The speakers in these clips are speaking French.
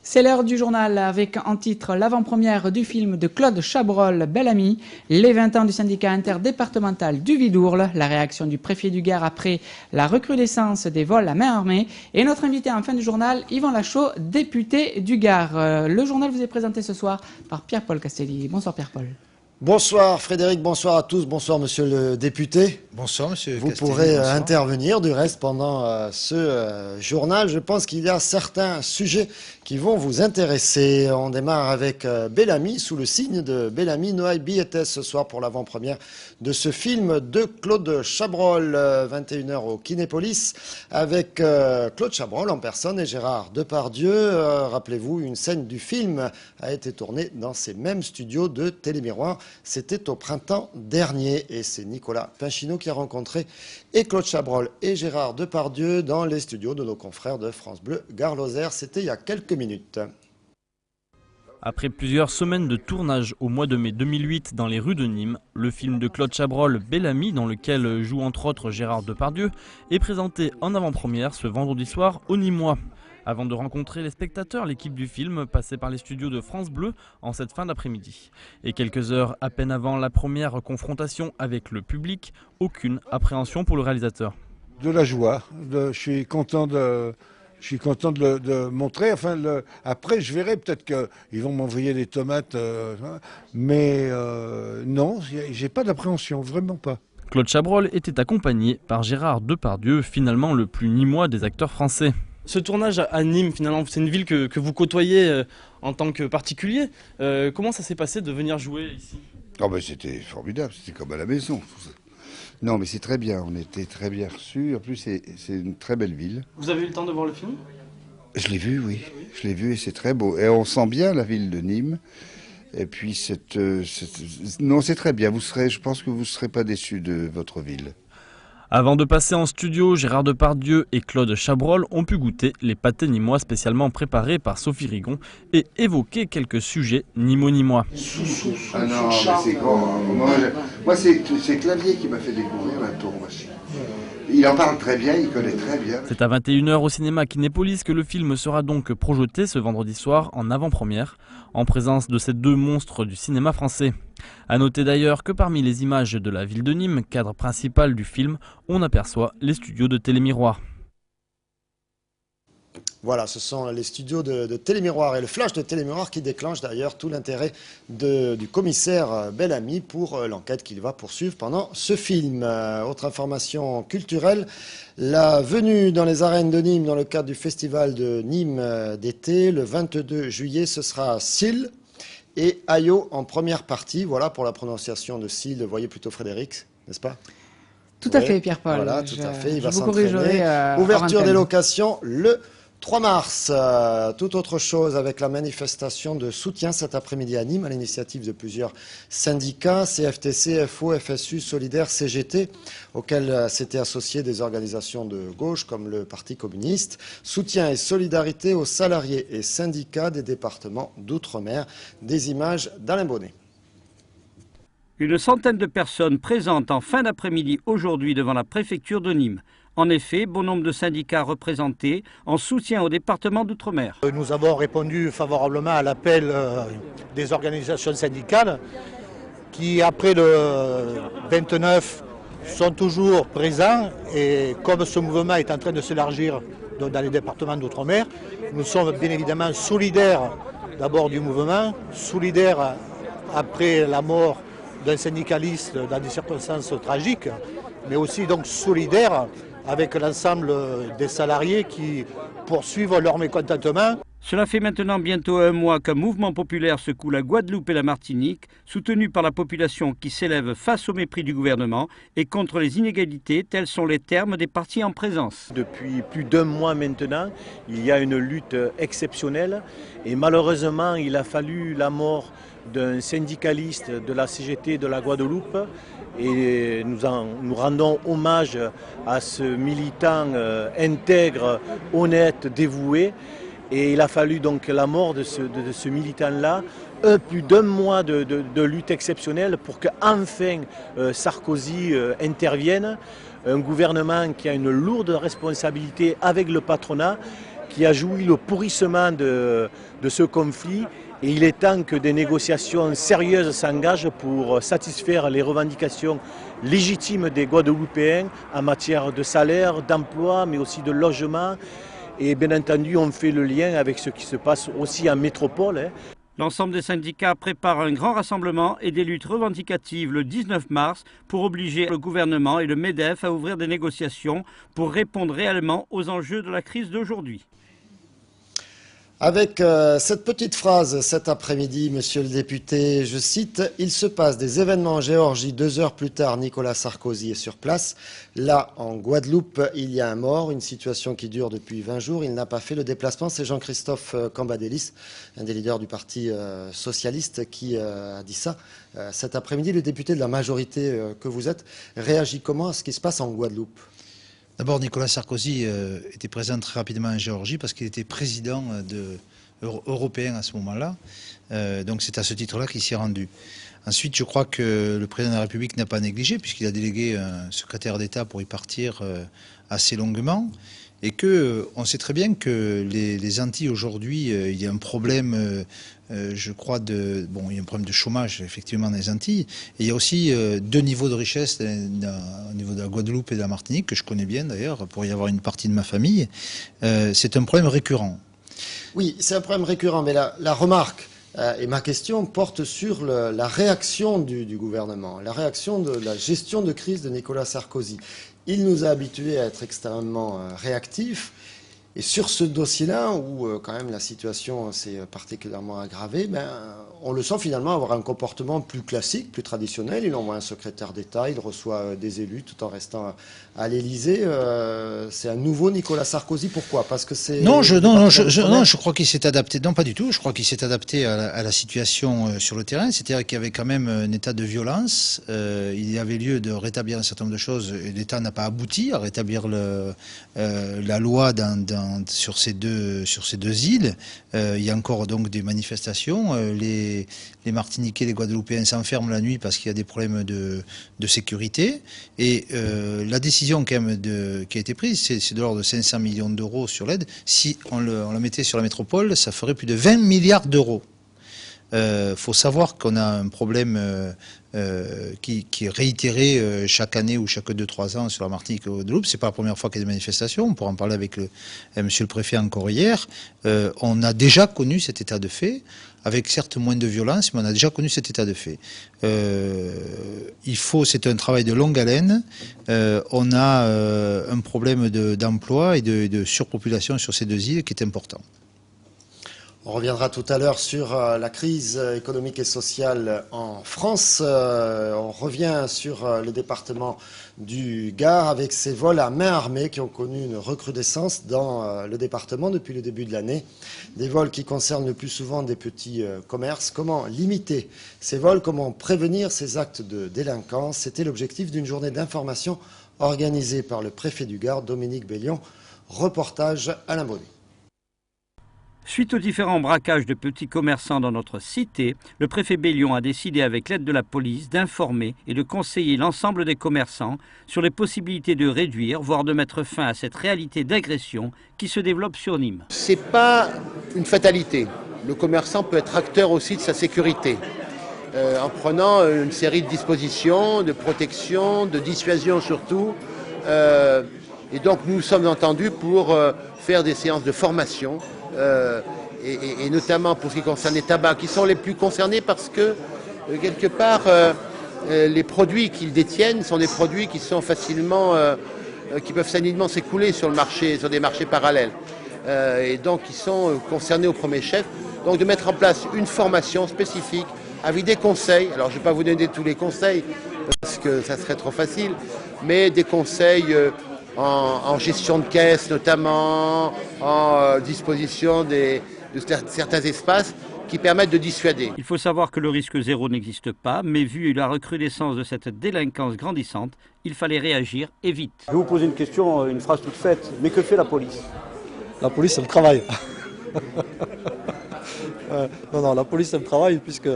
C'est l'heure du journal avec en titre l'avant-première du film de Claude Chabrol, Bel Ami, les 20 ans du syndicat interdépartemental du Vidourle, la réaction du préfet du Gard après la recrudescence des vols à main armée et notre invité en fin du journal, Yvan Lachaud, député du Gard. Le journal vous est présenté ce soir par Pierre-Paul Castelli. Bonsoir Pierre-Paul. Bonsoir Frédéric, bonsoir à tous, bonsoir monsieur le député. Bonsoir monsieur Vous Castelli, pourrez bonsoir. intervenir du reste pendant ce journal. Je pense qu'il y a certains sujets qui vont vous intéresser. On démarre avec Bel Ami, sous le signe de Bel Ami, Noailles Billettes ce soir pour l'avant-première de ce film de Claude Chabrol, 21h au Kinépolis, avec Claude Chabrol en personne et Gérard Depardieu. Rappelez-vous, une scène du film a été tournée dans ces mêmes studios de Télémiroir. C'était au printemps dernier et c'est Nicolas Pinchino qui a rencontré et Claude Chabrol et Gérard Depardieu dans les studios de nos confrères de France Bleu Gard-Lozère. C'était il y a quelques minutes. Après plusieurs semaines de tournage au mois de mai 2008 dans les rues de Nîmes, le film de Claude Chabrol, Bel Ami, dans lequel joue entre autres Gérard Depardieu, est présenté en avant-première ce vendredi soir au Nîmois. Avant de rencontrer les spectateurs, l'équipe du film passait par les studios de France Bleu en cette fin d'après-midi. Et quelques heures à peine avant la première confrontation avec le public, aucune appréhension pour le réalisateur. De la joie, je suis content de le montrer. Enfin, après, je verrai, peut-être qu'ils vont m'envoyer des tomates, mais non, j'ai pas d'appréhension, vraiment pas. Claude Chabrol était accompagné par Gérard Depardieu, finalement le plus nîmois des acteurs français. Ce tournage à Nîmes, finalement, c'est une ville que vous côtoyez en tant que particulier. Comment ça s'est passé de venir jouer ici? Oh ben c'était formidable, c'était comme à la maison. Non mais c'est très bien, on était très bien reçus. En plus c'est une très belle ville. Vous avez eu le temps de voir le film? Je l'ai vu, oui. Je l'ai vu et c'est très beau. Et on sent bien la ville de Nîmes. Et puis non, c'est très bien. Je pense que vous ne serez pas déçus de votre ville. Avant de passer en studio, Gérard Depardieu et Claude Chabrol ont pu goûter les pâtés nîmois spécialement préparés par Sophie Rigon et évoquer quelques sujets nîmois. Ah non, mais c'est grand. Moi c'est Clavier qui m'a fait découvrir la tour machine. Il en parle très bien, il connaît très bien. C'est à 21h au cinéma Kinépolis que le film sera donc projeté ce vendredi soir en avant-première, en présence de ces deux monstres du cinéma français. A noter d'ailleurs que parmi les images de la ville de Nîmes, cadre principal du film, on aperçoit les studios de Télémiroir. Voilà, ce sont les studios de Télémiroir et le flash de Télémiroir qui déclenche d'ailleurs tout l'intérêt du commissaire Bel Ami pour l'enquête qu'il va poursuivre pendant ce film. Autre information culturelle, la venue dans les arènes de Nîmes dans le cadre du festival de Nîmes d'été, le 22 juillet, ce sera Syl et Ayo en première partie. Voilà pour la prononciation de Syl, voyez plutôt Frédéric, n'est-ce pas? Tout à fait Pierre-Paul. Voilà, tout à fait, il va vous s'entraîner. corrigerai, Ouverture des locations le 3 mars, toute autre chose avec la manifestation de soutien cet après-midi à Nîmes à l'initiative de plusieurs syndicats, CFTC, FO, FSU, Solidaire, CGT, auxquels s'étaient associées des organisations de gauche comme le Parti communiste. Soutien et solidarité aux salariés et syndicats des départements d'outre-mer. Des images d'Alain Bonnet. Une centaine de personnes présentes en fin d'après-midi aujourd'hui devant la préfecture de Nîmes. En effet, bon nombre de syndicats représentés en soutien au département d'outre-mer. Nous avons répondu favorablement à l'appel des organisations syndicales qui, après le 29, sont toujours présents. Et comme ce mouvement est en train de s'élargir dans les départements d'outre-mer, nous sommes bien évidemment solidaires d'abord du mouvement, solidaires après la mort d'un syndicaliste dans des circonstances tragiques, mais aussi donc solidaires avec l'ensemble des salariés qui poursuivent leur mécontentement. Cela fait maintenant bientôt un mois qu'un mouvement populaire secoue la Guadeloupe et la Martinique, soutenu par la population qui s'élève face au mépris du gouvernement et contre les inégalités, tels sont les termes des partis en présence. Depuis plus d'un mois maintenant, il y a une lutte exceptionnelle et malheureusement il a fallu la mort d'un syndicaliste de la CGT de la Guadeloupe et nous rendons hommage à ce militant intègre, honnête, dévoué. Et il a fallu donc la mort de ce militant-là, plus d'un mois de lutte exceptionnelle pour qu'enfin Sarkozy intervienne. Un gouvernement qui a une lourde responsabilité avec le patronat, qui a joui le pourrissement de ce conflit. Et il est temps que des négociations sérieuses s'engagent pour satisfaire les revendications légitimes des Guadeloupéens en matière de salaire, d'emploi, mais aussi de logement. Et bien entendu, on fait le lien avec ce qui se passe aussi en métropole. L'ensemble des syndicats prépare un grand rassemblement et des luttes revendicatives le 19 mars pour obliger le gouvernement et le MEDEF à ouvrir des négociations pour répondre réellement aux enjeux de la crise d'aujourd'hui. Avec cette petite phrase cet après-midi, monsieur le député, je cite, « Il se passe des événements en Géorgie, 2 heures plus tard, Nicolas Sarkozy est sur place. Là, en Guadeloupe, il y a un mort, une situation qui dure depuis 20 jours. Il n'a pas fait le déplacement. » C'est Jean-Christophe Cambadélis, un des leaders du Parti socialiste, qui a dit ça. Cet après-midi, le député de la majorité que vous êtes réagit comment à ce qui se passe en Guadeloupe ? D'abord, Nicolas Sarkozy était présent très rapidement en Géorgie parce qu'il était président européen à ce moment-là. Donc c'est à ce titre-là qu'il s'y est rendu. Ensuite, je crois que le président de la République n'a pas négligé puisqu'il a délégué un secrétaire d'État pour y partir assez longuement. Et on sait très bien que les Antilles aujourd'hui, il y a un problème, je crois, il y a un problème de chômage effectivement dans les Antilles. Et il y a aussi 2 niveaux de richesse au niveau de la Guadeloupe et de la Martinique, que je connais bien d'ailleurs, pour y avoir une partie de ma famille. C'est un problème récurrent. Oui, c'est un problème récurrent, mais la remarque et ma question porte sur la réaction du gouvernement, la réaction de la gestion de crise de Nicolas Sarkozy. Il nous a habitués à être extrêmement réactifs. Et sur ce dossier-là, où quand même la situation s'est particulièrement aggravée, on le sent finalement avoir un comportement plus classique, plus traditionnel. Il envoie un secrétaire d'État, il reçoit des élus tout en restant à l'Élysée. C'est un nouveau Nicolas Sarkozy. Pourquoi? Parce que c'est... Non, je crois qu'il s'est adapté. Non, pas du tout. Je crois qu'il s'est adapté à la situation sur le terrain. C'est-à-dire qu'il y avait quand même un état de violence. Il y avait lieu de rétablir un certain nombre de choses. L'État n'a pas abouti à rétablir la loi sur ces deux îles. Il y a encore donc des manifestations. Les Martiniquais, les Guadeloupéens s'enferment la nuit parce qu'il y a des problèmes de sécurité. Et la décision quand même qui a été prise, c'est de l'ordre de 500 millions d'euros sur l'aide. Si on la mettait sur la métropole, ça ferait plus de 20 milliards d'euros. Faut savoir qu'on a un problème qui est réitéré chaque année ou chaque 2-3 ans sur la Martinique et Guadeloupe. C'est pas la première fois qu'il y a des manifestations. On pourra en parler avec monsieur le préfet encore hier. On a déjà connu cet état de fait, avec certes moins de violence, mais on a déjà connu cet état de fait. C'est un travail de longue haleine. On a un problème d'emploi et de surpopulation sur ces 2 îles qui est important. On reviendra tout à l'heure sur la crise économique et sociale en France. On revient sur le département du Gard avec ces vols à main armée qui ont connu une recrudescence dans le département depuis le début de l'année. Des vols qui concernent le plus souvent des petits commerces. Comment limiter ces vols? Comment prévenir ces actes de délinquance? C'était l'objectif d'une journée d'information organisée par le préfet du Gard, Dominique Bellion. Reportage Alain Bonny. Suite aux différents braquages de petits commerçants dans notre cité, le préfet Bellion a décidé avec l'aide de la police d'informer et de conseiller l'ensemble des commerçants sur les possibilités de réduire, voire de mettre fin à cette réalité d'agression qui se développe sur Nîmes. Ce n'est pas une fatalité. Le commerçant peut être acteur aussi de sa sécurité en prenant une série de dispositions, de protection, de dissuasion surtout. Et donc nous sommes entendus pour faire des séances de formation. Et notamment pour ce qui concerne les tabacs, qui sont les plus concernés parce que, quelque part, les produits qu'ils détiennent sont des produits qui sont qui peuvent facilement s'écouler sur le marché, sur des marchés parallèles. Et donc, ils sont concernés au premier chef. Donc, de mettre en place une formation spécifique avec des conseils. Alors, je ne vais pas vous donner tous les conseils parce que ça serait trop facile, mais des conseils en gestion de caisse notamment, en disposition de certains espaces qui permettent de dissuader. Il faut savoir que le risque zéro n'existe pas, mais vu la recrudescence de cette délinquance grandissante, il fallait réagir et vite. Je vais vous poser une question, une phrase toute faite, mais que fait la police? La police, elle travaille. Non, la police, elle travaille puisque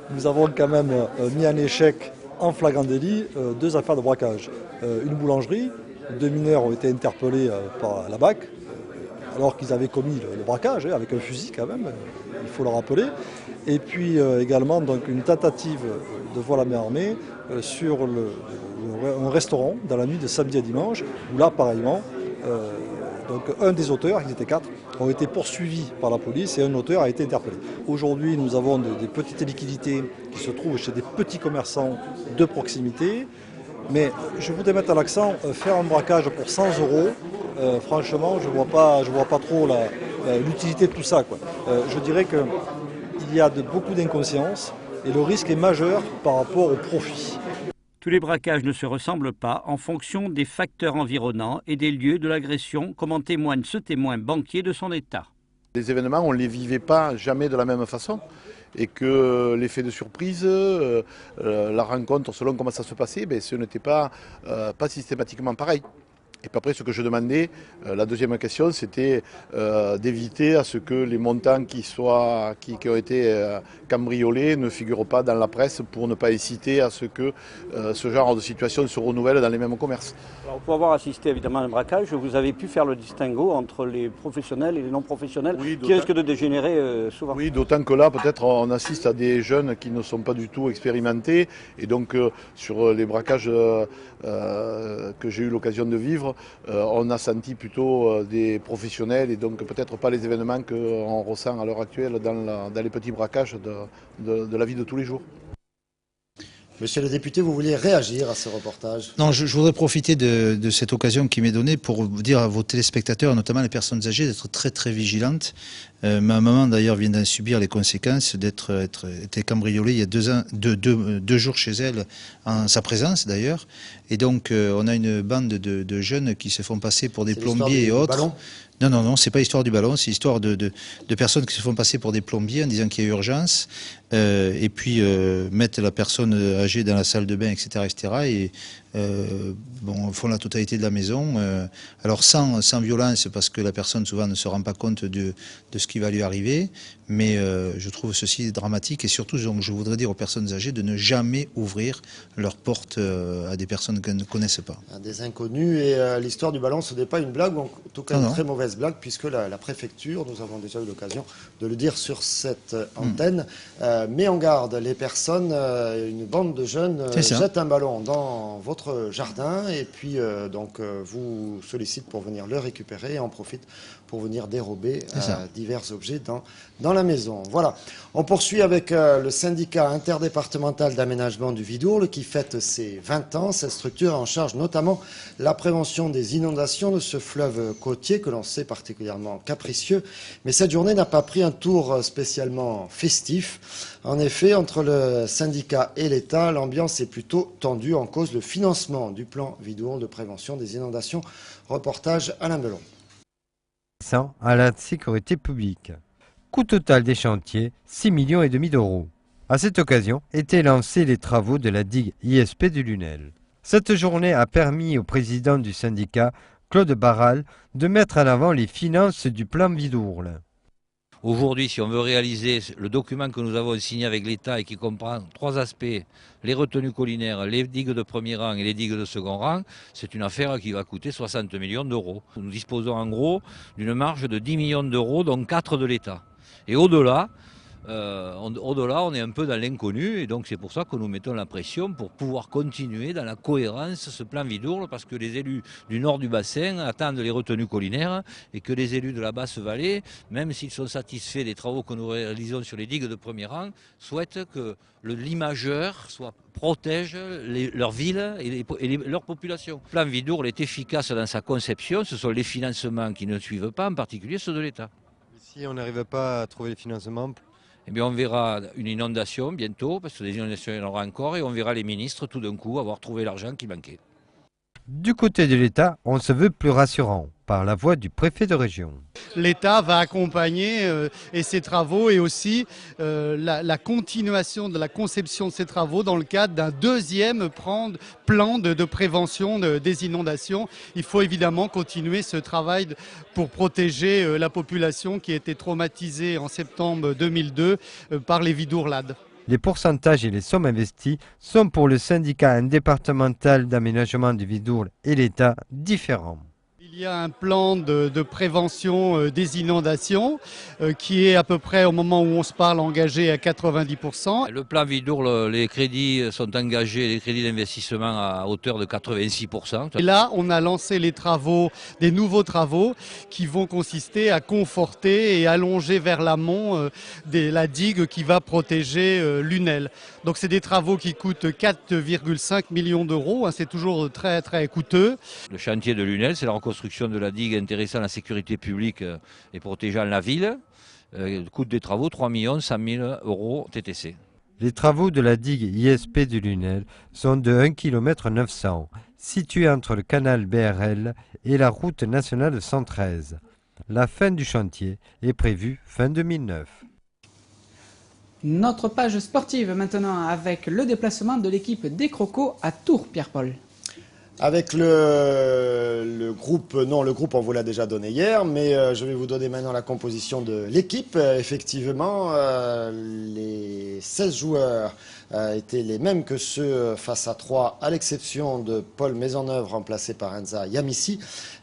nous avons quand même mis en échec en flagrant délit 2 affaires de braquage. Une boulangerie, 2 mineurs ont été interpellés par la BAC, alors qu'ils avaient commis le braquage, avec un fusil quand même, il faut le rappeler. Et puis également donc, une tentative de vol à main armée sur un restaurant dans la nuit de samedi à dimanche, où là, pareillement, donc un des auteurs, ils étaient 4, ont été poursuivis par la police et un auteur a été interpellé. Aujourd'hui, nous avons des petites liquidités qui se trouvent chez des petits commerçants de proximité. Mais je voudrais mettre à l'accent, faire un braquage pour 100 €, franchement, je vois pas trop l'utilité de tout ça, quoi. Je dirais qu'il y a beaucoup d'inconscience et le risque est majeur par rapport au profit. Tous les braquages ne se ressemblent pas en fonction des facteurs environnants et des lieux de l'agression, comme en témoigne ce témoin banquier de son état. Les événements, on ne les vivait pas jamais de la même façon et que l'effet de surprise, la rencontre selon comment ça se passait, ce n'était pas systématiquement pareil. Et puis après, ce que je demandais, la deuxième question, c'était d'éviter à ce que les montants qui ont été cambriolés ne figurent pas dans la presse pour ne pas inciter à ce que ce genre de situation se renouvelle dans les mêmes commerces. Alors, pour avoir assisté évidemment à un braquage, vous avez pu faire le distinguo entre les professionnels et les non professionnels qui risquent de dégénérer souvent. Oui, d'autant que là, peut-être, on assiste à des jeunes qui ne sont pas du tout expérimentés. Et donc, sur les braquages que j'ai eu l'occasion de vivre, on a senti plutôt des professionnels et donc peut-être pas les événements qu'on ressent à l'heure actuelle dans les petits braquages de la vie de tous les jours. Monsieur le député, vous vouliez réagir à ce reportage? Non, je voudrais profiter de cette occasion qui m'est donnée pour vous dire à vos téléspectateurs, notamment les personnes âgées, d'être très très vigilantes. Ma maman d'ailleurs vient d'en subir les conséquences, d'être été cambriolée il y a 2 jours chez elle, en sa présence d'ailleurs. Et donc on a une bande de jeunes qui se font passer pour des plombiers et autres. Non, c'est pas l'histoire du ballon, c'est l'histoire de personnes qui se font passer pour des plombiers en disant qu'il y a urgence, et puis mettent la personne âgée dans la salle de bain, etc., et font la totalité de la maison. Alors sans violence, parce que la personne souvent ne se rend pas compte de ce qui va lui arriver, mais je trouve ceci dramatique, et surtout donc, je voudrais dire aux personnes âgées de ne jamais ouvrir leurs portes à des personnes qu'elles ne connaissent pas. À des inconnus, et l'histoire du ballon, ce n'est pas une blague, en tout cas une très mauvaise blague, puisque la préfecture, nous avons déjà eu l'occasion de le dire sur cette antenne, met en garde les personnes, une bande de jeunes jette un ballon dans votre jardin et puis vous sollicite pour venir le récupérer et en profite pour venir dérober divers objets dans la maison. Voilà. On poursuit avec le syndicat interdépartemental d'aménagement du Vidourle qui fête ses 20 ans. Cette structure est en charge notamment la prévention des inondations de ce fleuve côtier que l'on sait particulièrement capricieux. Mais cette journée n'a pas pris un tour spécialement festif. En effet, entre le syndicat et l'État, l'ambiance est plutôt tendue en cause le financement du plan Vidourle de prévention des inondations. Reportage Alain Belon. À la sécurité publique. Coût total des chantiers, 6,5 millions d'euros. À cette occasion étaient lancés les travaux de la digue ISP du Lunel. Cette journée a permis au président du syndicat, Claude Barral, de mettre en avant les finances du plan Vidourle. Aujourd'hui, si on veut réaliser le document que nous avons signé avec l'État et qui comprend 3 aspects, les retenues collinaires, les digues de premier rang et les digues de second rang, c'est une affaire qui va coûter 60 millions d'euros. Nous disposons en gros d'une marge de 10 millions d'euros, dont 4 de l'État. Et au-delà, on est un peu dans l'inconnu et donc c'est pour ça que nous mettons la pression pour pouvoir continuer dans la cohérence ce plan Vidourle, parce que les élus du nord du bassin attendent les retenues collinaires et que les élus de la basse vallée, même s'ils sont satisfaits des travaux que nous réalisons sur les digues de premier rang, souhaitent que le limageur protège leurs villes et leur population. Le plan Vidourle est efficace dans sa conception, ce sont les financements qui ne suivent pas, en particulier ceux de l'État. Si on n'arrive pas à trouver les financements, eh bien, on verra une inondation bientôt, parce que des inondations il y en aura encore, et on verra les ministres tout d'un coup avoir trouvé l'argent qui manquait. Du côté de l'État, on se veut plus rassurant, par la voix du préfet de région. L'État va accompagner ces travaux et aussi la continuation de la conception de ces travaux dans le cadre d'un deuxième plan de prévention des inondations. Il faut évidemment continuer ce travail pour protéger la population qui a été traumatisée en septembre 2002 par les vidourlades. Les pourcentages et les sommes investies sont pour le syndicat départemental d'aménagement du Vidourle et l'État différents. Il Il y a un plan de prévention des inondations qui est à peu près, au moment où on se parle, engagé à 90%. Le plan Vidourle, les crédits sont engagés, les crédits d'investissement à hauteur de 86%. Et là, on a lancé les travaux, des nouveaux travaux qui vont consister à conforter et allonger vers l'amont la digue qui va protéger Lunel. Donc c'est des travaux qui coûtent 4,5 millions d'euros, hein, c'est toujours très très coûteux. Le chantier de Lunel, c'est la reconstruction de la digue intéressant la sécurité publique et protégeant la ville. Le coût des travaux, 3 100 000 euros TTC. Les travaux de la digue ISP du Lunel sont de 1,9 km, située entre le canal BRL et la route nationale 113. La fin du chantier est prévue fin 2009. Notre page sportive maintenant avec le déplacement de l'équipe des Crocos à Tours, Pierre-Paul. Avec le groupe, non, le groupe on vous l'a déjà donné hier, mais je vais vous donner maintenant la composition de l'équipe. Effectivement, les 16 joueurs étaient les mêmes que ceux face à 3, à l'exception de Paul Maisonneuve, remplacé par Enza Yamissi.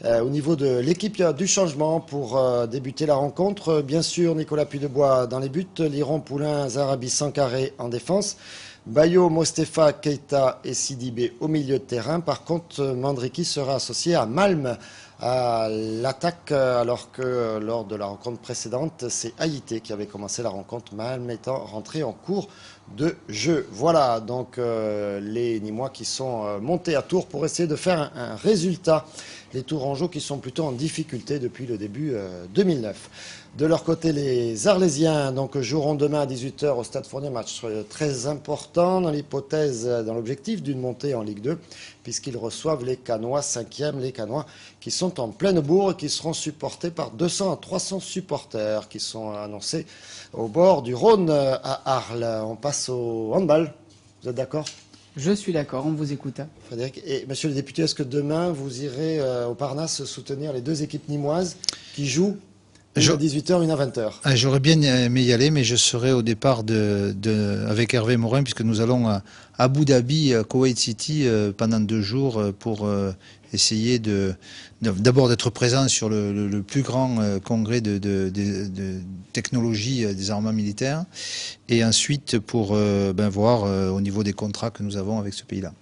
Au niveau de l'équipe, il y a du changement pour débuter la rencontre. Bien sûr, Nicolas Puydebois dans les buts, Liron, Poulain, Zarabi, Sankaré en défense. Bayo, Mostefa, Keita et Sidibé au milieu de terrain. Par contre, Mandriki sera associé à Malm à l'attaque, alors que lors de la rencontre précédente, c'est Haïté qui avait commencé la rencontre, Malm étant rentré en cours de jeu. Voilà donc les Nîmois qui sont montés à Tours pour essayer de faire un résultat. Les Tourangeaux qui sont plutôt en difficulté depuis le début 2009. De leur côté, les Arlésiens donc, joueront demain à 18 h au Stade Fournier, match très important dans l'hypothèse, dans l'objectif d'une montée en Ligue 2, puisqu'ils reçoivent les Canois, 5e, les Canois qui sont en pleine bourre et qui seront supportés par 200 à 300 supporters qui sont annoncés au bord du Rhône à Arles. On passe au handball, vous êtes d'accord ? Je suis d'accord, on vous écoute. Frédéric, et monsieur le député, est-ce que demain vous irez au Parnasse soutenir les deux équipes nîmoises qui jouent une à 18 h, une à 20 h? J'aurais bien aimé y aller, mais je serai au départ avec Hervé Morin, puisque nous allons à Abu Dhabi, à Kuwait City, pendant 2 jours pour essayer d'abord d'être présent sur le plus grand congrès de technologie des armements militaires, et ensuite pour voir au niveau des contrats que nous avons avec ce pays-là.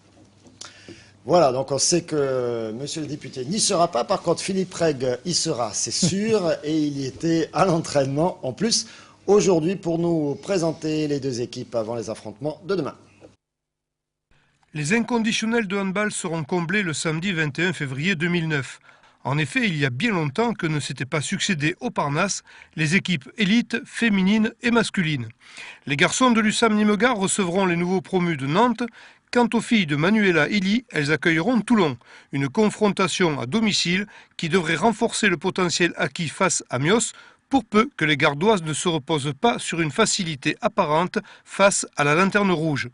Voilà, donc on sait que monsieur le député n'y sera pas. Par contre, Philippe Reg y sera, c'est sûr, et il y était à l'entraînement en plus aujourd'hui pour nous présenter les deux équipes avant les affrontements de demain. Les inconditionnels de handball seront comblés le samedi 21 février 2009. En effet, il y a bien longtemps que ne s'étaient pas succédé au Parnasse les équipes élites féminines et masculines. Les garçons de l'USAM Nimegard recevront les nouveaux promus de Nantes. Quant aux filles de Manuela Illy, elles accueilleront Toulon. Une confrontation à domicile qui devrait renforcer le potentiel acquis face à Mios, pour peu que les Gardoises ne se reposent pas sur une facilité apparente face à la Lanterne Rouge.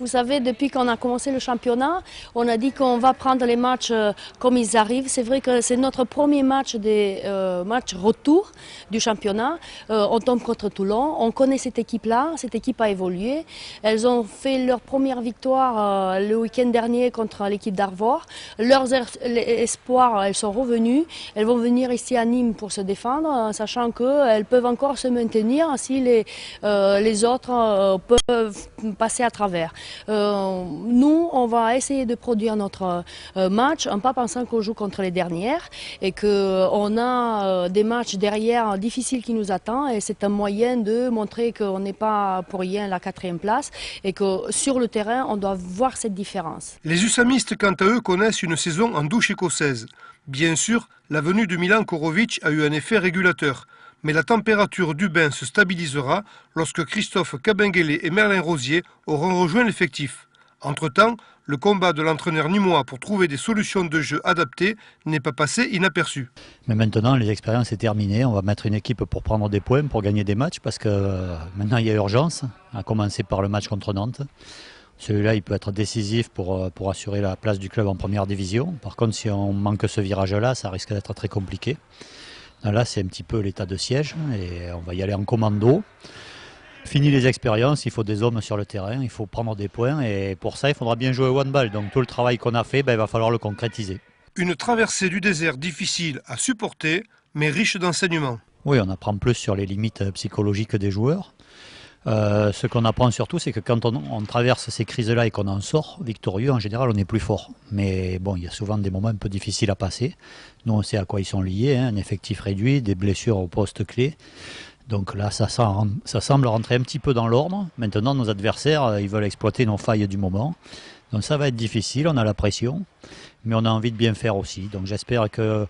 Vous savez, depuis qu'on a commencé le championnat, on a dit qu'on va prendre les matchs comme ils arrivent. C'est vrai que c'est notre premier match match retour du championnat. On tombe contre Toulon. On connaît cette équipe-là. Cette équipe a évolué. Elles ont fait leur première victoire le week-end dernier contre l'équipe d'Arvor. Leurs espoirs, elles sont revenues. Elles vont venir ici à Nîmes pour se défendre, sachant qu'elles peuvent encore se maintenir si les autres peuvent passer à travers. Nous, on va essayer de produire notre match en pas pensant qu'on joue contre les dernières et qu'on a des matchs derrière difficiles qui nous attendent, et c'est un moyen de montrer qu'on n'est pas pour rien la 4e place et que sur le terrain, on doit voir cette différence. Les usamistes, quant à eux, connaissent une saison en douche écossaise. Bien sûr, la venue de Milan Korovic a eu un effet régulateur. Mais la température du bain se stabilisera lorsque Christophe Cabengele et Merlin Rosier auront rejoint l'effectif. Entre-temps, le combat de l'entraîneur nîmois pour trouver des solutions de jeu adaptées n'est pas passé inaperçu. Mais maintenant, les expériences sont terminées. On va mettre une équipe pour prendre des points, pour gagner des matchs, parce que maintenant il y a urgence, à commencer par le match contre Nantes. Celui-là, il peut être décisif pour assurer la place du club en première division. Par contre, si on manque ce virage-là, ça risque d'être très compliqué. Là, c'est un petit peu l'état de siège et on va y aller en commando. Fini les expériences, il faut des hommes sur le terrain, il faut prendre des points et pour ça, il faudra bien jouer au handball. Donc tout le travail qu'on a fait, il va falloir le concrétiser. Une traversée du désert difficile à supporter, mais riche d'enseignements. Oui, on apprend plus sur les limites psychologiques des joueurs. Ce qu'on apprend surtout, c'est que quand on traverse ces crises-là et qu'on en sort victorieux, en général, on est plus fort. Mais bon, il y a souvent des moments un peu difficiles à passer. Nous, on sait à quoi ils sont liés, hein, un effectif réduit, des blessures au poste clé. Donc là, ça semble rentrer un petit peu dans l'ordre. Maintenant, nos adversaires, ils veulent exploiter nos failles du moment. Donc ça va être difficile, on a la pression, mais on a envie de bien faire aussi. Donc j'espère que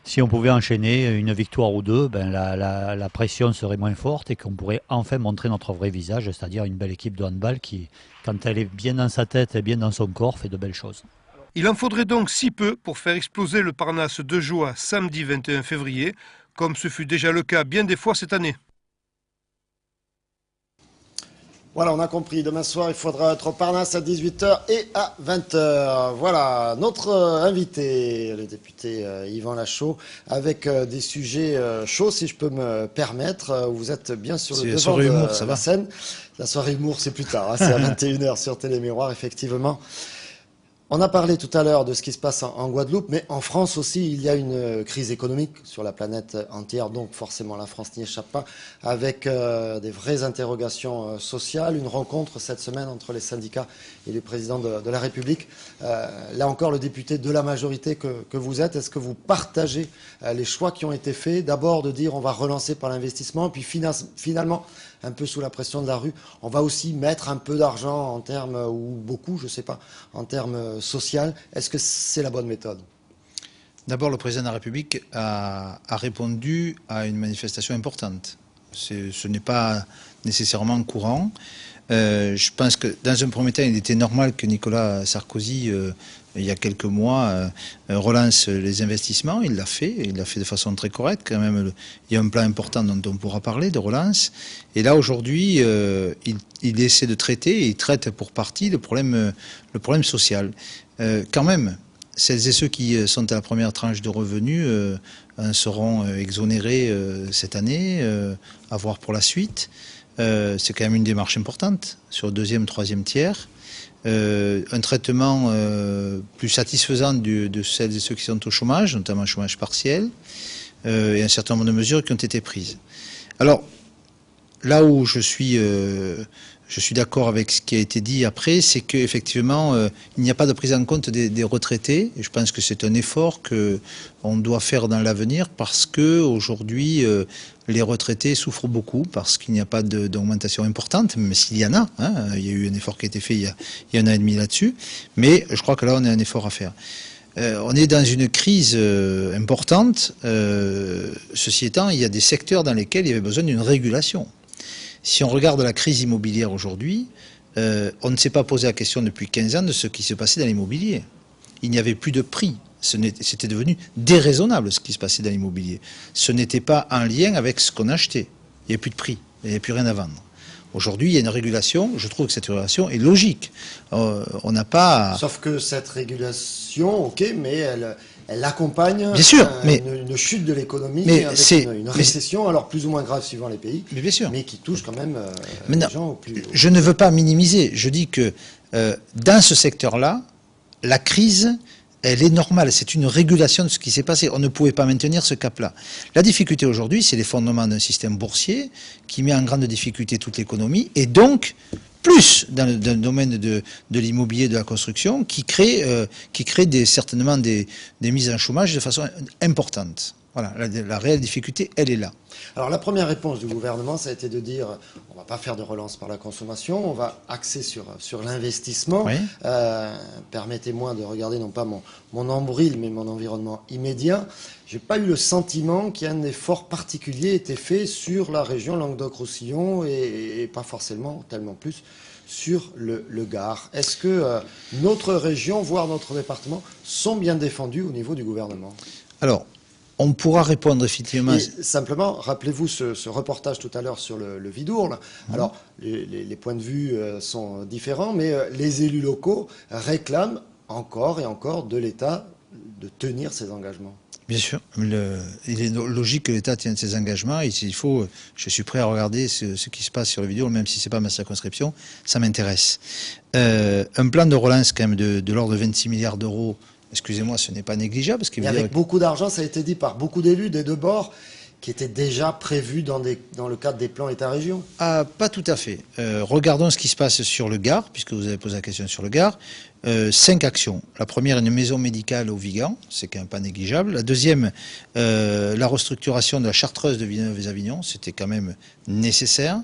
si on pouvait enchaîner une victoire ou deux, ben la pression serait moins forte et qu'on pourrait enfin montrer notre vrai visage, c'est-à-dire une belle équipe de handball qui, quand elle est bien dans sa tête et bien dans son corps, fait de belles choses. Il en faudrait donc si peu pour faire exploser le Parnasse de joie samedi 21 février, comme ce fut déjà le cas bien des fois cette année. Voilà, on a compris. Demain soir, il faudra être au Parnasse à 18h et à 20h. Voilà, notre invité, le député Yvan Lachaud, avec des sujets chauds, si je peux me permettre. Vous êtes bien sur le devant de humour, ça la va. scène. La soirée humour, c'est plus tard. Hein, c'est à 21h sur Télémiroir, effectivement. On a parlé tout à l'heure de ce qui se passe en Guadeloupe, mais en France aussi, il y a une crise économique sur la planète entière, donc forcément la France n'y échappe pas, avec des vraies interrogations sociales, une rencontre cette semaine entre les syndicats et les présidents de la République. Là encore, le député de la majorité que vous êtes, est-ce que vous partagez les choix qui ont été faits? D'abord de dire on va relancer par l'investissement, puis finalement, un peu sous la pression de la rue, on va aussi mettre un peu d'argent en termes, ou beaucoup, je ne sais pas, en termes social. Est-ce que c'est la bonne méthode? D'abord, le président de la République a répondu à une manifestation importante. Ce n'est pas nécessairement courant. Je pense que dans un premier temps, il était normal que Nicolas Sarkozy, il y a quelques mois, relance les investissements. Il l'a fait de façon très correcte. Quand même, il y a un plan important dont on pourra parler, de relance. Et là, aujourd'hui, il essaie de traiter, et il traite pour partie le problème social. Quand même, celles et ceux qui sont à la première tranche de revenus en seront exonérés cette année, à voir pour la suite. C'est quand même une démarche importante sur le deuxième, troisième tiers. Un traitement plus satisfaisant de celles et ceux qui sont au chômage, notamment au chômage partiel, et un certain nombre de mesures qui ont été prises. Alors, là où je suis d'accord avec ce qui a été dit après, c'est qu'effectivement, il n'y a pas de prise en compte des retraités. Et je pense que c'est un effort qu'on doit faire dans l'avenir parce qu'aujourd'hui, les retraités souffrent beaucoup parce qu'il n'y a pas d'augmentation importante, même s'il y en a. Hein, il y a eu un effort qui a été fait il y a un an et demi là-dessus. Mais je crois que là, on a un effort à faire. On est dans une crise importante. Ceci étant, il y a des secteurs dans lesquels il y avait besoin d'une régulation. Si on regarde la crise immobilière aujourd'hui, on ne s'est pas posé la question depuis 15 ans de ce qui se passait dans l'immobilier. Il n'y avait plus de prix. C'était devenu déraisonnable ce qui se passait dans l'immobilier. Ce n'était pas en lien avec ce qu'on achetait. Il n'y avait plus de prix. Il n'y avait plus rien à vendre. Aujourd'hui, il y a une régulation. Je trouve que cette régulation est logique. On n'a pas... Sauf que cette régulation, ok, mais elle accompagne bien sûr, une chute de l'économie avec une récession, alors plus ou moins grave suivant les pays, mais qui touche quand même les gens au plus... Je ne veux pas minimiser. Je dis que dans ce secteur-là, la crise... elle est normale, c'est une régulation de ce qui s'est passé. On ne pouvait pas maintenir ce cap-là. La difficulté aujourd'hui, c'est l'effondrement d'un système boursier qui met en grande difficulté toute l'économie et donc, plus dans le domaine de l'immobilier, de la construction, qui crée certainement des mises en chômage de façon importante. Voilà, la réelle difficulté, elle est là. Alors la première réponse du gouvernement, ça a été de dire on ne va pas faire de relance par la consommation, on va axer sur l'investissement. Oui. Permettez-moi de regarder non pas mon nombril, mais mon environnement immédiat. Je n'ai pas eu le sentiment qu'un effort particulier était fait sur la région Languedoc-Roussillon et pas forcément tellement plus sur le Gard. Est-ce que notre région, voire notre département, sont bien défendus au niveau du gouvernement? Alors, on pourra répondre effectivement... Et simplement, rappelez-vous ce reportage tout à l'heure sur le Vidourle. Alors, les points de vue sont différents, mais les élus locaux réclament encore et encore de l'État de tenir ses engagements. Bien sûr, il est logique que l'État tienne ses engagements. Et s'il faut, je suis prêt à regarder ce qui se passe sur le Vidourle, même si ce n'est pas ma circonscription, ça m'intéresse. Un plan de relance quand même de l'ordre de 26 milliards d'euros excusez-moi, ce n'est pas négligeable. Parce qu'il Mais avec beaucoup d'argent, ça a été dit par beaucoup d'élus des deux bords, qui étaient déjà prévus dans le cadre des plans État-région. Ah, pas tout à fait. Regardons ce qui se passe sur le Gard, puisque vous avez posé la question sur le Gard. 5 actions. La première, une maison médicale au Vigan, c'est quand même pas négligeable. La deuxième, la restructuration de la chartreuse de Villeneuve-les-Avignon, c'était quand même nécessaire.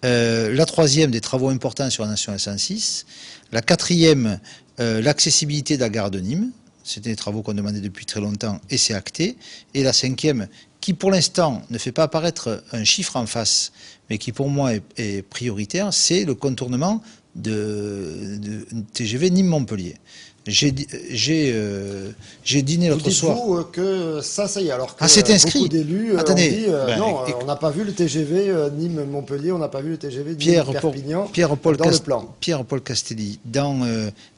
La troisième, des travaux importants sur la nationale 106. La quatrième, l'accessibilité de la gare de Nîmes. C'était des travaux qu'on demandait depuis très longtemps et c'est acté. Et la cinquième, qui pour l'instant ne fait pas apparaître un chiffre en face, mais qui pour moi est prioritaire, c'est le contournement de TGV Nîmes-Montpellier. J'ai dîné l'autre soir. Vous que ça y est, alors que c'est inscrit. Beaucoup d'élus ont Attendez, dit non, on n'a pas vu le TGV Nîmes-Montpellier, on n'a pas vu le TGV Nîmes-Perpignan dans le plan. Pierre-Paul Castelli, dans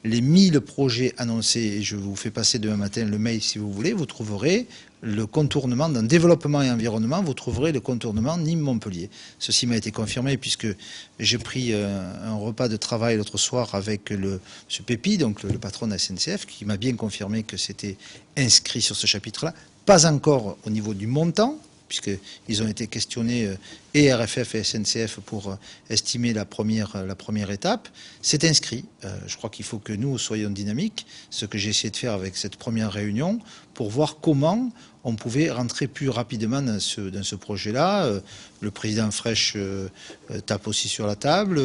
les 1000 projets annoncés, et je vous fais passer demain matin le mail si vous voulez, vous trouverez le contournement, dans développement et environnement, vous trouverez le contournement Nîmes-Montpellier. Ceci m'a été confirmé puisque j'ai pris un repas de travail l'autre soir avec M. Pépi, donc le patron de la SNCF, qui m'a bien confirmé que c'était inscrit sur ce chapitre-là. Pas encore au niveau du montant, puisqu'ils ont été questionnés, et RFF et SNCF, pour estimer la première étape. C'est inscrit. Je crois qu'il faut que nous soyons dynamiques, ce que j'ai essayé de faire avec cette première réunion, pour voir comment on pouvait rentrer plus rapidement dans ce projet-là. Le président Fraîche tape aussi sur la table,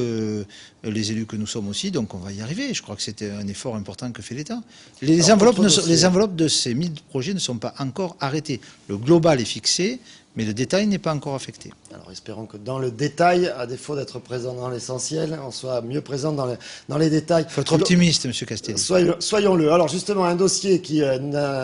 les élus que nous sommes aussi, donc on va y arriver. Je crois que c'était un effort important que fait l'État. Les enveloppes de ces 1000 projets ne sont pas encore arrêtées. Le global est fixé, mais le détail n'est pas encore affecté. Alors espérons que dans le détail, à défaut d'être présent dans l'essentiel, on soit mieux présent dans les détails. Il faut être optimiste, M. Castelli. Soyons-le. Alors justement, un dossier qui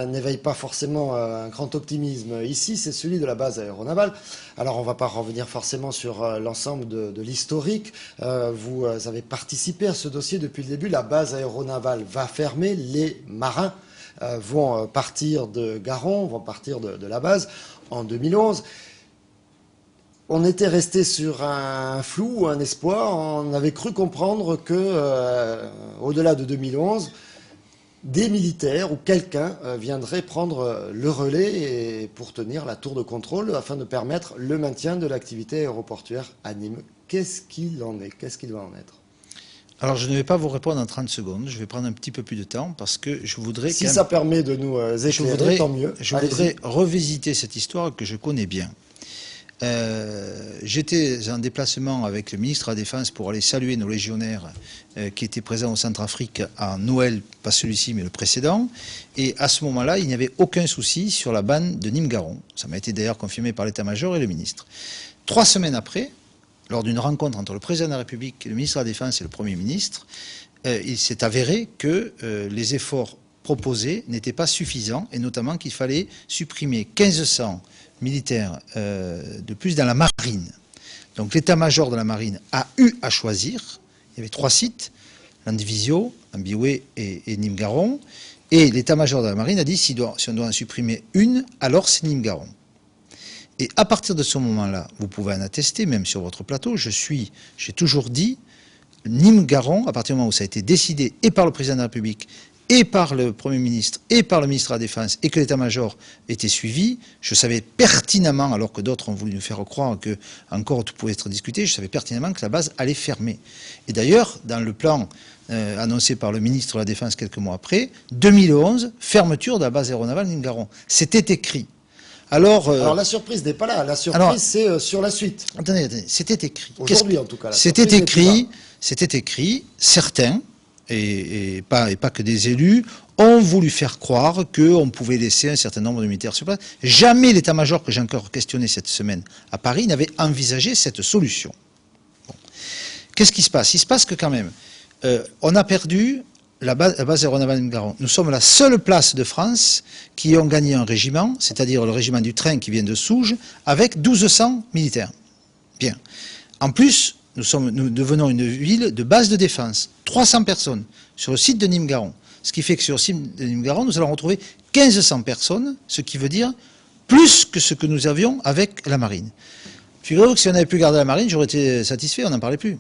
n'éveille pas forcément un grand optimisme ici, c'est celui de la base aéronavale. Alors on ne va pas revenir forcément sur l'ensemble de l'historique. Vous avez participé à ce dossier depuis le début. La base aéronavale va fermer. Les marins vont partir de Garon, vont partir de la base en 2011. On était resté sur un flou, un espoir. On avait cru comprendre que, au-delà de 2011, des militaires ou quelqu'un viendrait prendre le relais pour tenir la tour de contrôle afin de permettre le maintien de l'activité aéroportuaire à Nîmes. Qu'est-ce qu'il en est? Qu'est-ce qu'il va en être? Alors, je ne vais pas vous répondre en 30 secondes. Je vais prendre un petit peu plus de temps parce que je voudrais... Si ça permet de nous éclairer, tant mieux. Je voudrais revisiter cette histoire que je connais bien. J'étais en déplacement avec le ministre de la Défense pour aller saluer nos légionnaires qui étaient présents au Centrafrique à Noël, pas celui-ci mais le précédent. Et à ce moment-là, il n'y avait aucun souci sur la bande de Nîmes-Garon. Ça m'a été d'ailleurs confirmé par l'état-major et le ministre. 3 semaines après, lors d'une rencontre entre le président de la République, le ministre de la Défense et le Premier ministre, il s'est avéré que les efforts proposés n'étaient pas suffisants et notamment qu'il fallait supprimer 1500 militaires de plus dans la marine. Donc l'état-major de la marine a eu à choisir. Il y avait 3 sites, Landivisio, Ambiwé et Nîmes-Garon. Et l'état-major de la marine a dit si on doit en supprimer une, alors c'est Nîmes-Garon. Et à partir de ce moment-là, vous pouvez en attester, même sur votre plateau, j'ai toujours dit, Nîmes-Garon, à partir du moment où ça a été décidé et par le président de la République, et par le Premier ministre, et par le ministre de la Défense, et que l'état-major était suivi, je savais pertinemment, alors que d'autres ont voulu nous faire croire que encore tout pouvait être discuté, je savais pertinemment que la base allait fermer. Et d'ailleurs, dans le plan annoncé par le ministre de la Défense quelques mois après, 2011, fermeture de la base aéronavale Nîmes-Garon. C'était écrit. Alors la surprise n'est pas là, la surprise c'est sur la suite. Attendez, c'était écrit. Aujourd'hui en tout cas. C'était écrit, certains, et pas que des élus, ont voulu faire croire qu'on pouvait laisser un certain nombre de militaires sur place. Jamais l'état-major que j'ai encore questionné cette semaine à Paris n'avait envisagé cette solution. Bon. Qu'est-ce qui se passe? Il se passe que quand même, on a perdu la base aéronavale de Garon. Nous sommes la seule place de France qui ont gagné un régiment, c'est-à-dire le régiment du train qui vient de Souges, avec 1200 militaires. Bien. En plus, nous devenons une ville de base de défense. 300 personnes sur le site de Nîmes-Garon. Ce qui fait que sur le site de Nîmes-Garon, nous allons retrouver 1500 personnes, ce qui veut dire plus que ce que nous avions avec la marine. Figurez-vous que si on avait pu garder la marine, j'aurais été satisfait, on n'en parlait plus.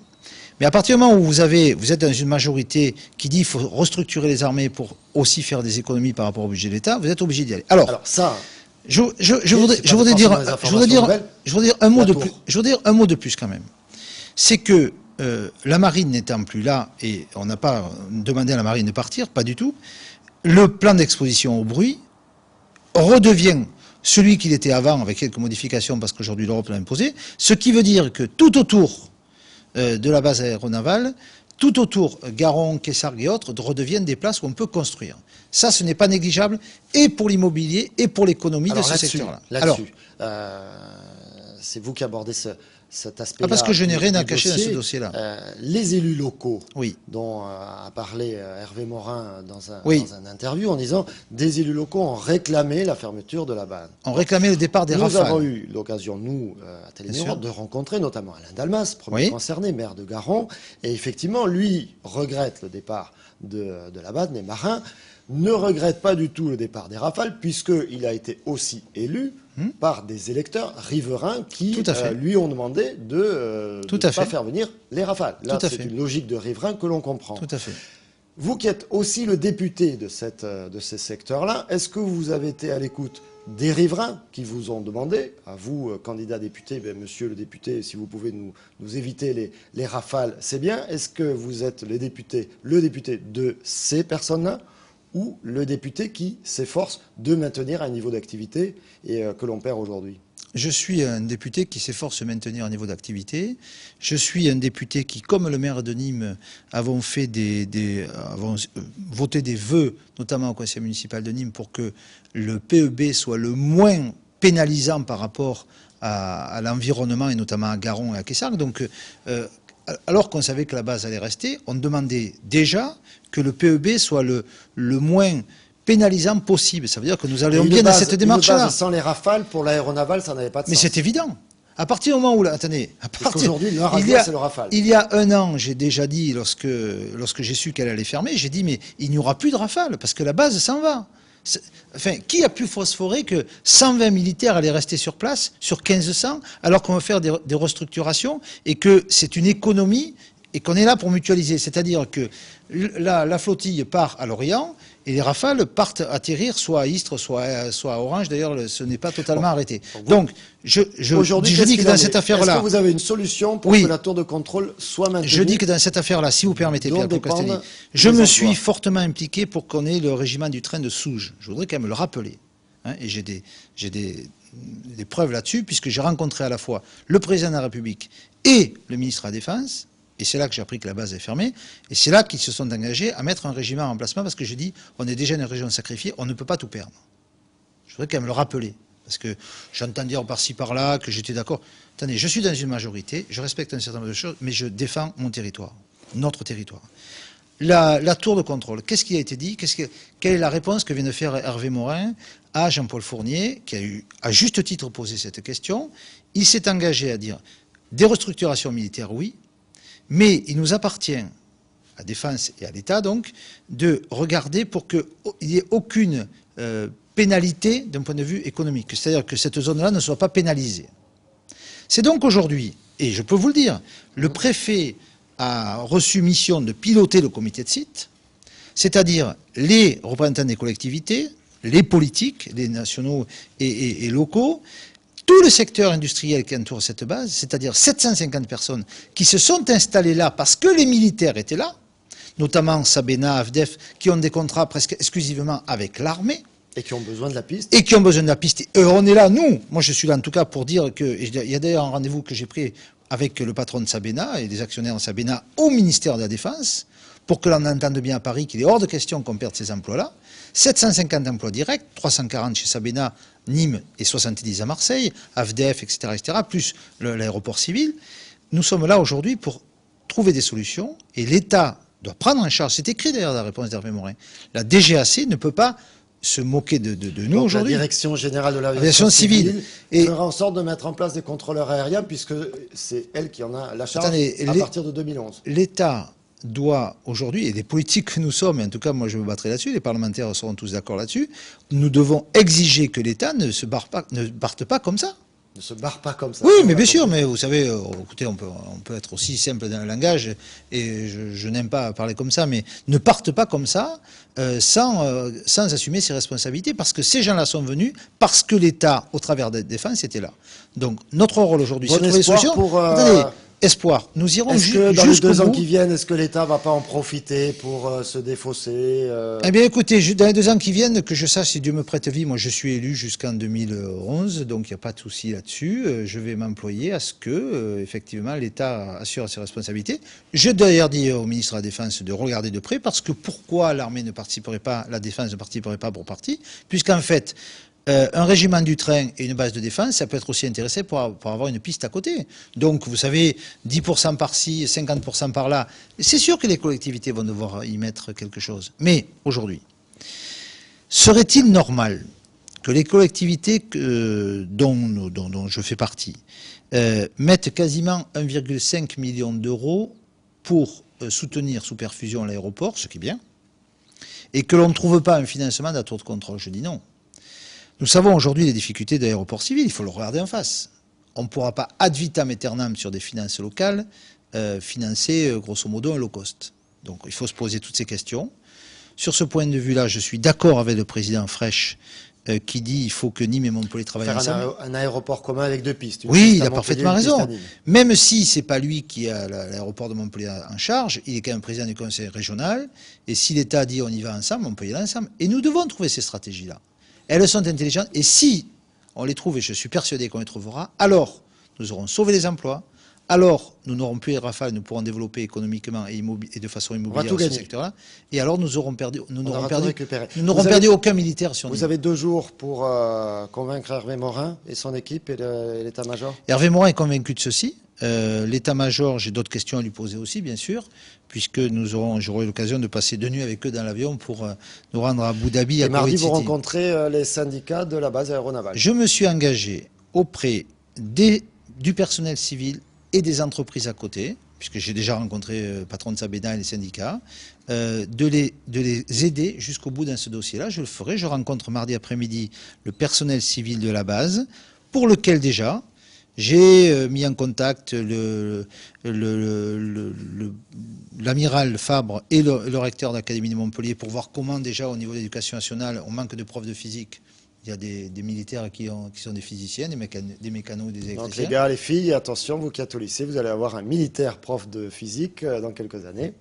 Mais à partir du moment où vous êtes dans une majorité qui dit qu'il faut restructurer les armées pour aussi faire des économies par rapport au budget de l'État, vous êtes obligé d'y aller. Alors ça, je voudrais dire un mot de plus quand même. C'est que la marine n'étant plus là, et on n'a pas demandé à la marine de partir, pas du tout, le plan d'exposition au bruit redevient celui qu'il était avant, avec quelques modifications, parce qu'aujourd'hui l'Europe l'a imposé, ce qui veut dire que tout autour de la base aéronavale, tout autour, Garon, Kessargues et autres, redeviennent des places où on peut construire. Ça, ce n'est pas négligeable, et pour l'immobilier, et pour l'économie de ce secteur-là. Là-dessus, c'est vous qui abordez cet aspect-là. Parce que je n'ai rien à cacher dans ce dossier-là. Les élus locaux, dont a parlé Hervé Morin dans un interview, en disant des élus locaux ont réclamé la fermeture de la base. Ont réclamé le départ des Rafales. Nous avons eu l'occasion, nous, à Téléméro, de rencontrer notamment Alain Dalmas, premier concerné, maire de Garon, et effectivement, lui regrette le départ de la base, des marins, ne regrette pas du tout le départ des Rafales, puisqu'il a été aussi élu par des électeurs riverains qui lui ont demandé de ne pas faire venir les Rafales. Là, c'est une logique de riverain que l'on comprend. Tout à fait. Vous qui êtes aussi le député de ces secteurs-là, est-ce que vous avez été à l'écoute des riverains qui vous ont demandé, à vous, candidat député, monsieur le député, si vous pouvez nous éviter les Rafales, c'est bien. Est-ce que vous êtes le député de ces personnes-là, ou le député qui s'efforce de maintenir un niveau d'activité et que l'on perd aujourd'hui? Je suis un député qui s'efforce de maintenir un niveau d'activité. Je suis un député qui, comme le maire de Nîmes, avons voté des vœux, notamment au conseil municipal de Nîmes, pour que le PEB soit le moins pénalisant par rapport à l'environnement, et notamment à Garon et à Kessargues. Donc, alors qu'on savait que la base allait rester, on demandait déjà que le PEB soit le moins pénalisant possible. Ça veut dire que nous allions bien dans cette démarche-là. Une base sans les Rafales, pour l'aéronaval, ça n'avait pas de sens. Mais c'est évident. À partir du moment où... Attendez. Aujourd'hui, c'est le Rafale. Il y a un an, j'ai déjà dit, lorsque j'ai su qu'elle allait fermer, j'ai dit, mais il n'y aura plus de Rafale, parce que la base s'en va. Enfin, qui a pu phosphorer que 120 militaires allaient rester sur place, sur 1500, alors qu'on va faire des restructurations, et que c'est une économie, et qu'on est là pour mutualiser. C'est-à-dire que la flottille part à Lorient, et les Rafales partent atterrir soit à Istres, soit à Orange. D'ailleurs, ce n'est pas totalement arrêté. Donc, je dis que dans cette affaire-là... Est-ce que vous avez une solution pour que la tour de contrôle soit maintenue? Je dis que dans cette affaire-là, si vous permettez, Pierre Castelli, je me suis fortement impliqué pour qu'on ait le régiment du train de Souges. Je voudrais quand même le rappeler. Et j'ai des preuves là-dessus, puisque j'ai rencontré à la fois le président de la République et le ministre de la Défense. Et c'est là que j'ai appris que la base est fermée. Et c'est là qu'ils se sont engagés à mettre un régiment en remplacement, parce que je dis, on est déjà une région sacrifiée, on ne peut pas tout perdre. Je voudrais quand même le rappeler, parce que j'entends dire par-ci par-là que j'étais d'accord. Attendez, je suis dans une majorité, je respecte un certain nombre de choses, mais je défends mon territoire, notre territoire. La tour de contrôle, qu'est-ce qui a été dit? Quelle est la réponse que vient de faire Hervé Morin à Jean-Paul Fournier, qui a eu à juste titre posé cette question? Il s'est engagé à dire des restructurations militaires, oui, mais il nous appartient, à Défense et à l'État donc, de regarder pour qu'il n'y ait aucune pénalité d'un point de vue économique. C'est-à-dire que cette zone-là ne soit pas pénalisée. C'est donc aujourd'hui, et je peux vous le dire, le préfet a reçu mission de piloter le comité de site, c'est-à-dire les représentants des collectivités, les politiques, les nationaux et locaux, tout le secteur industriel qui entoure cette base, c'est-à-dire 750 personnes qui se sont installées là parce que les militaires étaient là, notamment Sabena, AFDEF, qui ont des contrats presque exclusivement avec l'armée. Et qui ont besoin de la piste. Et qui ont besoin de la piste. Et on est là, nous, moi je suis là en tout cas pour dire que, il y a d'ailleurs un rendez-vous que j'ai pris avec le patron de Sabena et des actionnaires de Sabena au ministère de la Défense, pour que l'on entende bien à Paris qu'il est hors de question qu'on perde ces emplois-là. 750 emplois directs, 340 chez Sabena, Nîmes et 70 à Marseille, AFDEF, etc., plus l'aéroport civil. Nous sommes là aujourd'hui pour trouver des solutions et l'État doit prendre en charge, c'est écrit d'ailleurs dans la réponse d'Hervé Morin, la DGAC ne peut pas se moquer de nous aujourd'hui. La Direction Générale de l'Aviation Civile fera en sorte de mettre en place des contrôleurs aériens puisque c'est elle qui en a la charge à partir de 2011. L'État doit aujourd'hui, et les politiques que nous sommes, et en tout cas moi je me battrai là-dessus, les parlementaires seront tous d'accord là-dessus, nous devons exiger que l'État ne parte pas comme ça. ne se barre pas comme ça. Oui, mais bien sûr, mais vous savez, écoutez, on peut être aussi simple dans le langage, et je n'aime pas parler comme ça, mais ne partent pas comme ça sans assumer ses responsabilités, parce que ces gens-là sont venus parce que l'État, au travers des défenses, était là. Donc notre rôle aujourd'hui, c'est de trouver des solutions. Attendez, espoir, nous irons jusqu'au bout. Dans les 2 ans qui viennent, est-ce que l'État ne va pas en profiter pour se défausser Eh bien écoutez, dans les 2 ans qui viennent, que je sache, si Dieu me prête vie, moi je suis élu jusqu'en 2011, donc il n'y a pas de souci là-dessus. Je vais m'employer à ce que, effectivement, l'État assure ses responsabilités. J'ai d'ailleurs dit au ministre de la Défense de regarder de près, parce que pourquoi l'armée ne participerait pas, la Défense ne participerait pas pour partie, puisqu'en fait, un régiment du train et une base de défense, ça peut être aussi intéressant pour avoir une piste à côté. Donc, vous savez, 10% par-ci, 50% par-là. C'est sûr que les collectivités vont devoir y mettre quelque chose. Mais, aujourd'hui, serait-il normal que les collectivités dont je fais partie mettent quasiment 1,5 million d'euros pour soutenir sous perfusion l'aéroport, ce qui est bien, et que l'on ne trouve pas un financement d'un tour de contrôle? Je dis non. Nous savons aujourd'hui les difficultés de l'aéroport civil, il faut le regarder en face. On ne pourra pas ad vitam aeternam sur des finances locales financer grosso modo un low cost. Donc il faut se poser toutes ces questions. Sur ce point de vue-là, je suis d'accord avec le président Fraîche qui dit qu'il faut que Nîmes et Montpellier travaillent ensemble. Un aéroport commun avec 2 pistes. Oui, il a parfaitement raison. Même si ce n'est pas lui qui a l'aéroport de Montpellier en charge, il est quand même président du conseil régional. Et si l'État dit on y va ensemble, on peut y aller ensemble. Et nous devons trouver ces stratégies-là. Elles sont intelligentes, et si on les trouve, et je suis persuadé qu'on les trouvera, alors nous aurons sauvé les emplois, alors nous n'aurons plus les rafales, nous pourrons développer économiquement et de façon immobilière ce secteur-là, et alors nous n'aurons perdu aucun militaire sur Nîmes. Vous avez 2 jours pour convaincre Hervé Morin et son équipe et l'état-major? Hervé Morin est convaincu de ceci. L'état-major, j'ai d'autres questions à lui poser aussi, bien sûr, puisque j'aurai l'occasion de passer 2 nuits avec eux dans l'avion pour nous rendre à Abu Dhabi. Et mardi, vous rencontrez les syndicats de la base aéronavale. Je me suis engagé auprès du personnel civil et des entreprises à côté, puisque j'ai déjà rencontré le patron de Sabena et les syndicats, de les aider jusqu'au bout dans ce dossier-là. Je le ferai. Je rencontre mardi après-midi le personnel civil de la base, pour lequel déjà j'ai mis en contact l'amiral Fabre et le recteur de l'Académie de Montpellier pour voir comment déjà au niveau de l'éducation nationale on manque de profs de physique. Il y a des militaires qui sont des physiciens, des mécanos, des électriciens. Donc les gars, les filles, attention, vous qui êtes au lycée, vous allez avoir un militaire prof de physique dans quelques années.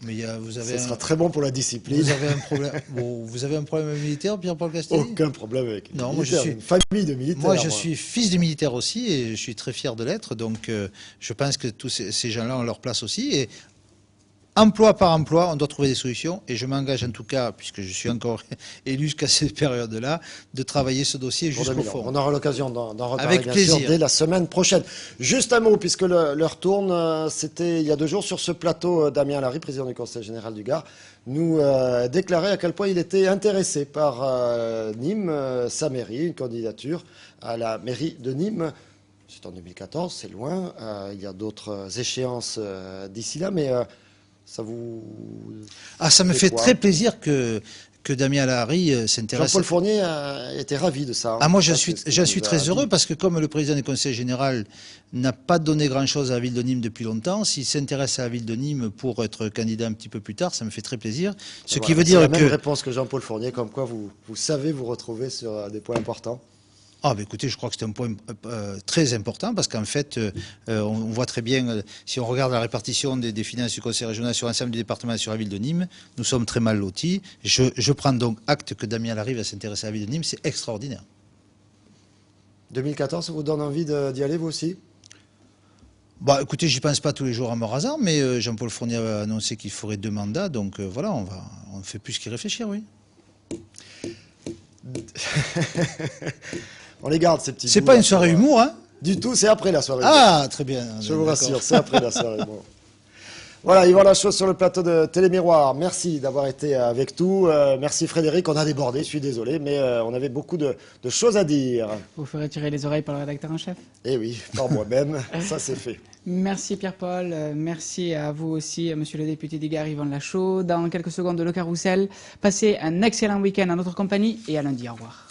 Mais ça sera très bon pour la discipline. Vous avez un problème, vous avez un problème militaire, Pierre-Paul Castelli? Aucun problème avec les militaires. Moi, je suis une famille de militaires. Moi, je suis fils de militaire aussi et je suis très fier de l'être. Donc, je pense que tous ces gens-là ont leur place aussi. Et emploi par emploi, on doit trouver des solutions. Et je m'engage en tout cas, puisque je suis encore élu jusqu'à cette période-là, de travailler ce dossier jusqu'au fond. On aura l'occasion d'en reparler avec plaisir dès la semaine prochaine. Juste un mot, puisque l'heure tourne, c'était il y a 2 jours sur ce plateau, Damien Larry, président du Conseil général du Gard, nous déclarait à quel point il était intéressé par Nîmes, sa mairie, une candidature à la mairie de Nîmes. C'est en 2014, c'est loin. Il y a d'autres échéances d'ici là, mais ça vous... ça me fait très plaisir que Damien Lahari s'intéresse. Jean-Paul Fournier était ravi de ça. Moi, j'en suis très heureux parce que comme le président du Conseil général n'a pas donné grand-chose à la ville de Nîmes depuis longtemps, s'il s'intéresse à la ville de Nîmes pour être candidat un petit peu plus tard, ça me fait très plaisir. Ce qui veut dire que... C'est la même réponse que Jean-Paul Fournier, comme quoi vous savez vous retrouver sur des points importants. Écoutez, je crois que c'est un point très important parce qu'en fait, on voit très bien, si on regarde la répartition des finances du Conseil régional sur l'ensemble du département et sur la ville de Nîmes, nous sommes très mal lotis. Je prends donc acte que Damien Larry va s'intéresser à la ville de Nîmes, c'est extraordinaire. 2014, ça vous donne envie d'y aller vous aussi? Écoutez, j'y pense pas tous les jours à mort hasard, mais Jean-Paul Fournier a annoncé qu'il ferait 2 mandats, donc voilà, on ne fait plus qu'y réfléchir, oui. On les garde, ces petits. C'est pas une soirée humour, hein? Du tout, c'est après la soirée. Très bien. Je vous rassure, c'est après la soirée humour. Voilà, Yvan Lachaud sur le plateau de Télémiroir. Merci d'avoir été avec nous. Merci Frédéric, on a débordé, je suis désolé, mais on avait beaucoup de choses à dire. Vous ferez tirer les oreilles par le rédacteur en chef? Eh oui, par moi-même, ça c'est fait. Merci Pierre-Paul, merci à vous aussi, monsieur le député du Gard, Yvan Lachaud. Dans quelques secondes, le Carrousel. Passez un excellent week-end en notre compagnie et à lundi, au revoir.